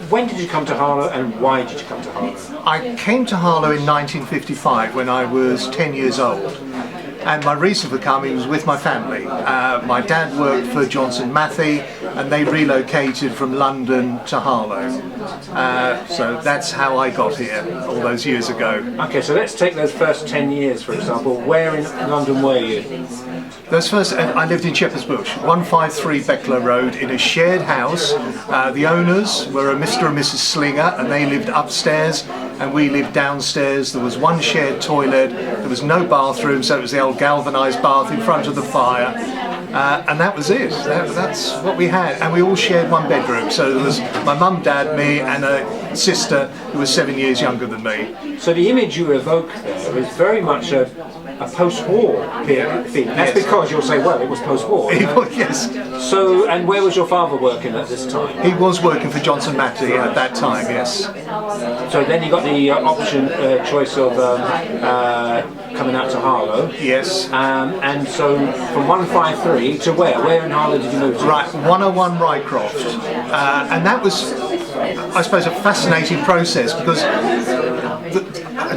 when did you come to Harlow, and why did you come to Harlow? I came to Harlow in 1955 when I was 10 years old. And my reason for coming was with my family. My dad worked for Johnson Matthey, and they relocated from London to Harlow. So that's how I got here all those years ago. Okay, so let's take those first 10 years, for example. Where in London were you? I lived in Shepherd's Bush, 153 Beckler Road, in a shared house. The owners were a Mr. and Mrs. Slinger, and they lived upstairs, and we lived downstairs. There was one shared toilet, there was no bathroom, so it was the old galvanised bath in front of the fire, and that was it. That's what we had, and we all shared one bedroom. So there was my mum, dad, me, and a sister who was 7 years younger than me. So the image you evoke there is very much a post-war period thing. That's because you'll say, well, it was post-war. Yes. So, and where was your father working at this time? He was working for Johnson Matthey at that time, yes. So then you got the choice of coming out to Harlow. Yes. And so from 153 to where? Where in Harlow did you move to? Right, 101 Rycroft. And that was, I suppose, a fascinating process because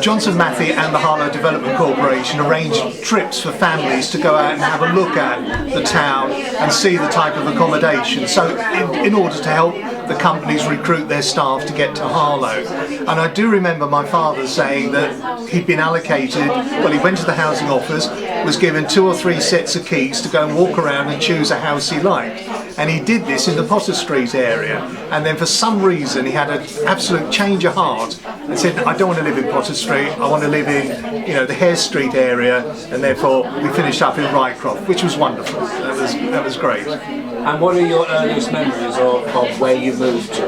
Johnson Matthey and the Harlow Development Corporation arranged trips for families to go out and have a look at the town and see the type of accommodation. So in order to help the companies recruit their staff to get to Harlow. And I do remember my father saying that he'd been allocated, well, he went to the housing office, was given 2 or 3 sets of keys to go and walk around and choose a house he liked. And he did this in the Potter Street area. And then for some reason he had an absolute change of heart and said, I don't want to live in Potter Street, I want to live in, the Hare Street area, and therefore we finished up in Rycroft, which was wonderful. That was great. And what are your earliest memories of where you moved to?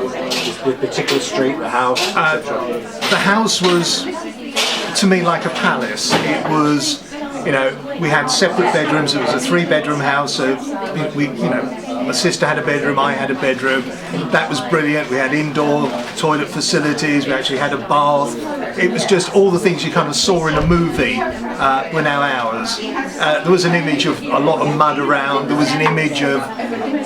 The particular street, the house, etc.? The house was, to me, like a palace. It was, we had separate bedrooms. It was a 3-bedroom house. So my sister had a bedroom, I had a bedroom. That was brilliant. We had indoor toilet facilities. We actually had a bath. It was just all the things you kind of saw in a movie were now ours. There was an image of a lot of mud around. There was an image of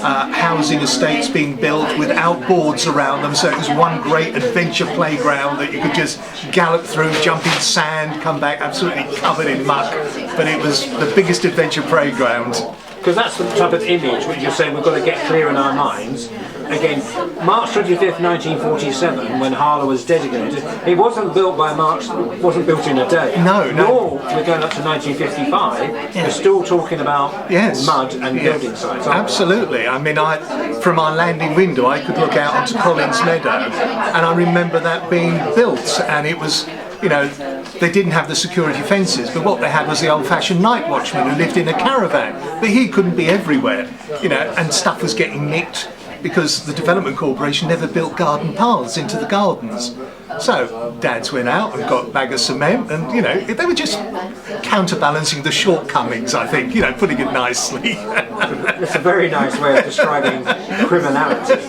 housing estates being built with outboards around them. So it was one great adventure playground that you could just gallop through, jump in sand, come back absolutely covered in muck. But it was the biggest adventure playground. Because that's the type of image which you're saying we've got to get clear in our minds. Again, March 25th, 1947, when Harlow was designated, it wasn't built by March, it wasn't built in a day. No. Nor we're going up to 1955, we're still talking about mud and building sites. Absolutely. I mean, from our landing window, I could look out onto Collins Meadow, and I remember that being built, and it was, they didn't have the security fences, but what they had was the old-fashioned night watchman who lived in a caravan. But he couldn't be everywhere, and stuff was getting nicked because the Development Corporation never built garden paths into the gardens. So dads went out and got a bag of cement, and they were just counterbalancing the shortcomings, I think, putting it nicely. It's a very nice way of describing criminality.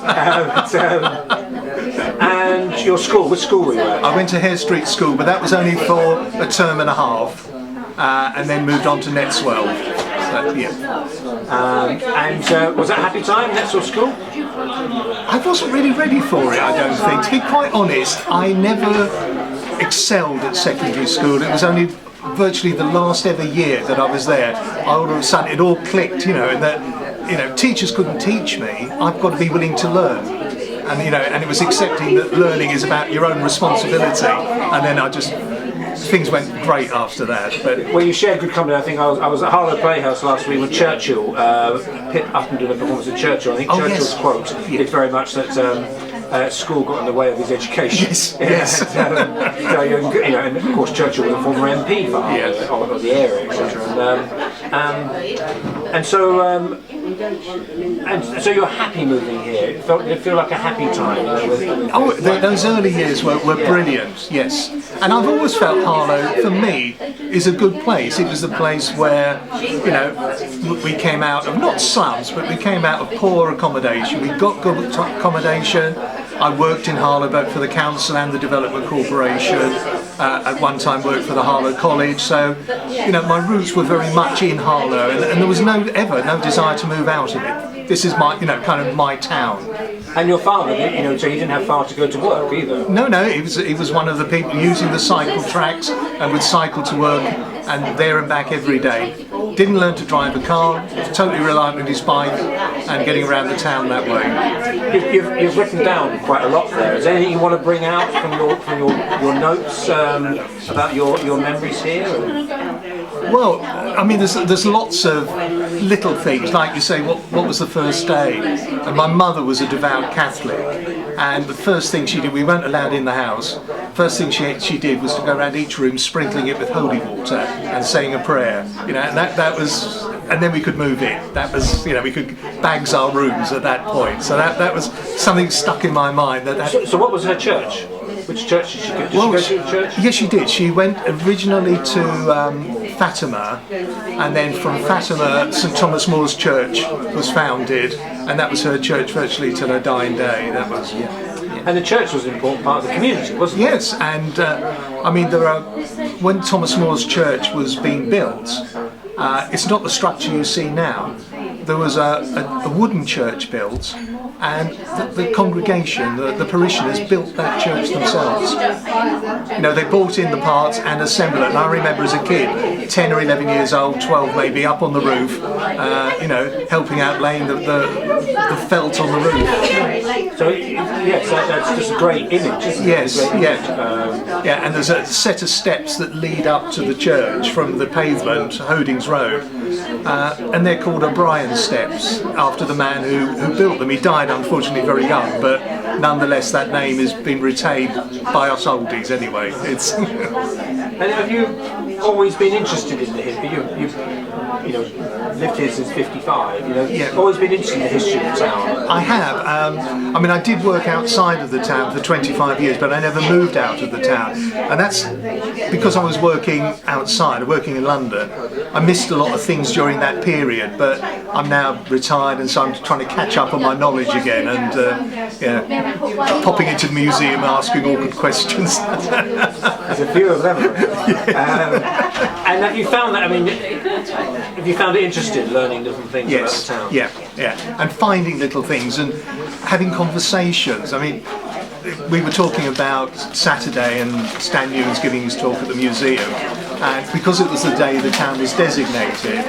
And your school, which school were you at? I went to Hare Street School, but that was only for a term and a half, and then moved on to Netswell. And was that a happy time, Netswell School? I wasn't really ready for it, I don't think. To be quite honest, I never excelled at secondary school. It was only virtually the last ever year that I was there. All of a sudden it all clicked, and that teachers couldn't teach me. I've got to be willing to learn. And and it was accepting that learning is about your own responsibility. And then things went great after that. But well, you shared good company. I think I was at Harlow Playhouse last week with Churchill. Pitt up and did a performance of Churchill. I think Churchill's quote is very much that school got in the way of his education. Yes. And of course Churchill was a former MP for Harlow, of the area, etc. And so you're happy moving here. It felt like a happy time. Those early years were brilliant. Yes, and I've always felt Harlow, for me, is a good place. It was the place where we came out of not slums, but we came out of poor accommodation. We got good accommodation. I worked in Harlow both for the council and the Development Corporation. At one time worked for the Harlow College, so my roots were very much in Harlow, and there was no desire to move out of it. This is my kind of my town. And your father, so he didn't have far to go to work either. No, he was one of the people using the cycle tracks and would cycle to work and there and back every day. Didn't learn to drive a car, totally reliant on his bike and getting around the town that way. You've written down quite a lot there. Is there anything you want to bring out from your notes about your memories here? Well, I mean, there's lots of little things, like you say, what was the first day? And my mother was a devout Catholic, and the first thing she did, we weren't allowed in the house, first thing she did was to go around each room sprinkling it with holy water and saying a prayer, and that was, and then we could move in. That was, we could bags our rooms at that point. So that was something stuck in my mind. So what was her church? Which church did she go? Did she go to church? Yes, she did. She went originally to Fatima, and then from Fatima, St Thomas More's Church was founded, and that was her church virtually till her dying day. That was, And the church was an important part of the community, wasn't it? Yes, and I mean, when Thomas More's Church was being built, it's not the structure you see now. There was a wooden church built, and the congregation, the parishioners, built that church themselves. They bought in the parts and assembled it. And I remember as a kid, 10 or 11 years old, 12 maybe, up on the roof, helping out laying the felt on the roof. So yes, that's just a great image, isn't it? Yes, yeah, and there's a set of steps that lead up to the church from the pavement, Hodings Road, and they're called O'Brien Steps after the man who built them. He died unfortunately very young, but nonetheless that name has been retained by us oldies anyway. It's And have you always been interested in the history? You've lived here since '55. Always been interested in the history of the town. I have. I mean, I did work outside of the town for 25 years, but I never moved out of the town, and that's because I was working outside, working in London. I missed a lot of things during that period, but I'm now retired, and so I'm trying to catch up on my knowledge again, and popping into the museum asking awkward questions. There's a few of them. And have you found that? I mean, have you found it interesting learning different things about the town? Yeah, and finding little things and having conversations. I mean, we were talking about Saturday and Stan Newman's giving his talk at the museum, and because it was the day the town was designated,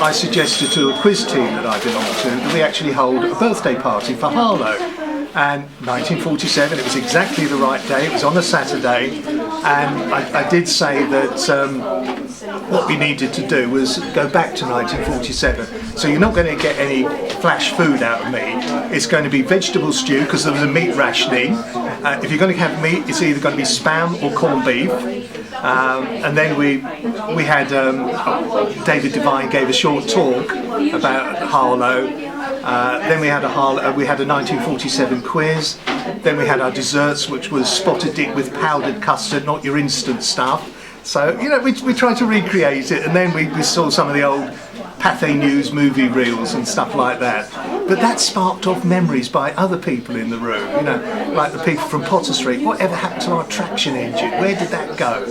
I suggested to a quiz team that I belong to that we actually hold a birthday party for Harlow. And 1947, it was exactly the right day, it was on a Saturday, and I did say that what we needed to do was go back to 1947. So you're not going to get any flash food out of me. It's going to be vegetable stew, because there was a meat rationing. If you're going to have meat, it's either going to be spam or corned beef. And then we had David Devine gave a short talk about Harlow. Then we had a 1947 quiz. Then we had our desserts, which was spotted dick with powdered custard, not your instant stuff. So we tried to recreate it, and then we saw some of the old Pathé News movie reels and stuff like that. But that sparked off memories by other people in the room, like the people from Potter Street. Whatever happened to our traction engine? Where did that go?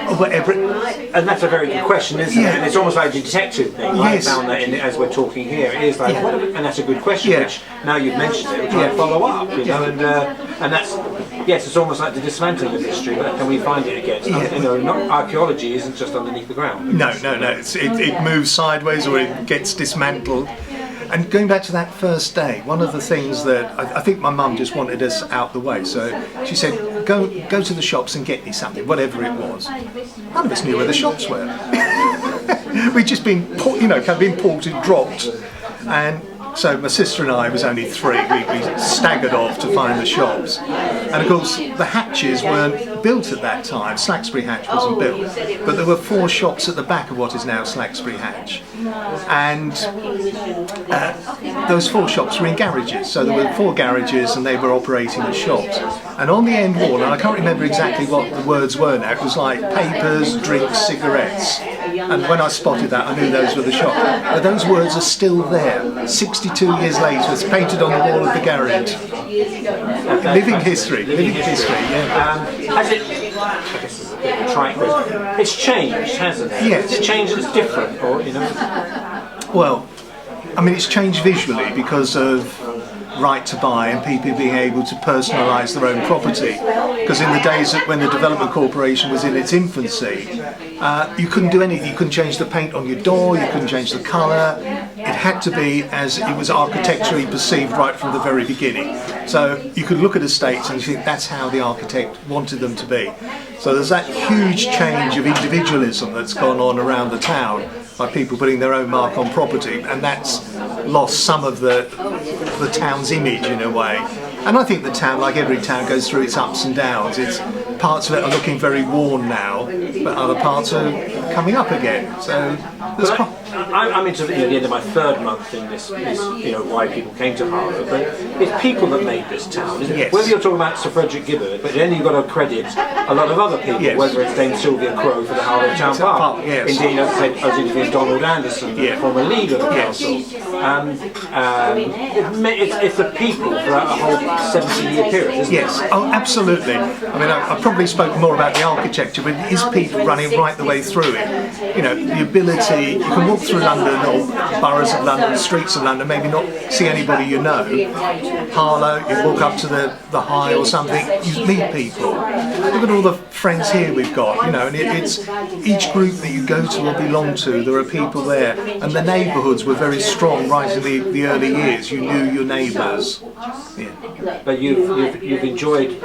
Or whatever. And that's a very good question, isn't it? And it's almost like a detective thing. Yes. I found that as we're talking here. It is like, and that's a good question, which now you've mentioned it, we're trying to follow up, and that's, yes, it's almost like the dismantling of history, but can we find it again? Archaeology isn't just underneath the ground. No. It moves sideways or it gets dismantled. And going back to that first day, one of the things that I think my mum just wanted us out the way, so she said, go to the shops and get me something, whatever it was. None of us knew where the shops were. We'd just been, ported, dropped, and so my sister and I, was only 3, we staggered off to find the shops. And of course, the hatches weren't built at that time. Slacksbury Hatch wasn't built. But there were 4 shops at the back of what is now Slacksbury Hatch. And those 4 shops were in garages. So there were 4 garages and they were operating as shops. And on the end wall, and I can't remember exactly what the words were now, it was like papers, drinks, cigarettes. And when I spotted that, I knew those were the shops. But those words are still there. 62 years later, it's painted on the wall of the garage. Living history, yeah. Has it, I guess it's a bit of a trite question, it's changed, hasn't it? Yes. It's changed, it's different, or, Well, I mean, it's changed visually because of right to buy and people being able to personalise their own property. Because in the days when the Development Corporation was in its infancy, you couldn't do anything. You couldn't change the paint on your door, you couldn't change the colour. It had to be as it was architecturally perceived right from the very beginning. So you could look at estates and you think that's how the architect wanted them to be. So there's that huge change of individualism that's gone on around the town by people putting their own mark on property, and that's lost some of the town's image in a way. And I think the town, like every town, goes through its ups and downs. It's parts of it are looking very worn now, but other parts are coming up again. So there's I'm into the end of my third month in this why people came to Harlow, but it's people that made this town, isn't it? Yes. Whether you're talking about Sir Frederick Gibbard, but then you've got to credit a lot of other people, yes. whether it's Dame Sylvia Crowe for the Harlow Town Park. Yes. Indeed, I was interviewing Donald Anderson, the former leader of the council. It's the people throughout a whole 70-year period, isn't it? Yes, oh absolutely. I mean, I probably spoke more about the architecture, but it is people running right the way through it. You know, the ability, you can walk through London or boroughs of London, streets of London, maybe not see anybody you know. Harlow, you walk up to the High or something, you meet people. Look at all the friends here we've got, you know, and it's each group that you go to or belong to, there are people there. And the neighbourhoods were very strong right in the early years. You knew your neighbours. Yeah. But you've enjoyed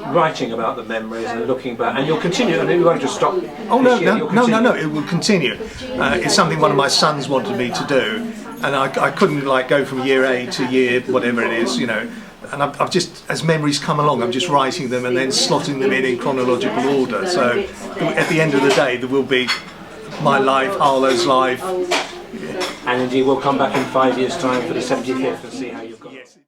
writing about the memories and looking back, and you'll continue. I mean, you won't just stop. Oh no, it will continue. It's something one of my sons wanted me to do, and I couldn't like go from year A to year whatever it is, you know. And I've just, as memories come along, I'm just writing them and then slotting them in chronological order. So at the end of the day, there will be my life, Harlow's life. And indeed, we'll come back in 5 years' time for the 75th and see how you've gone.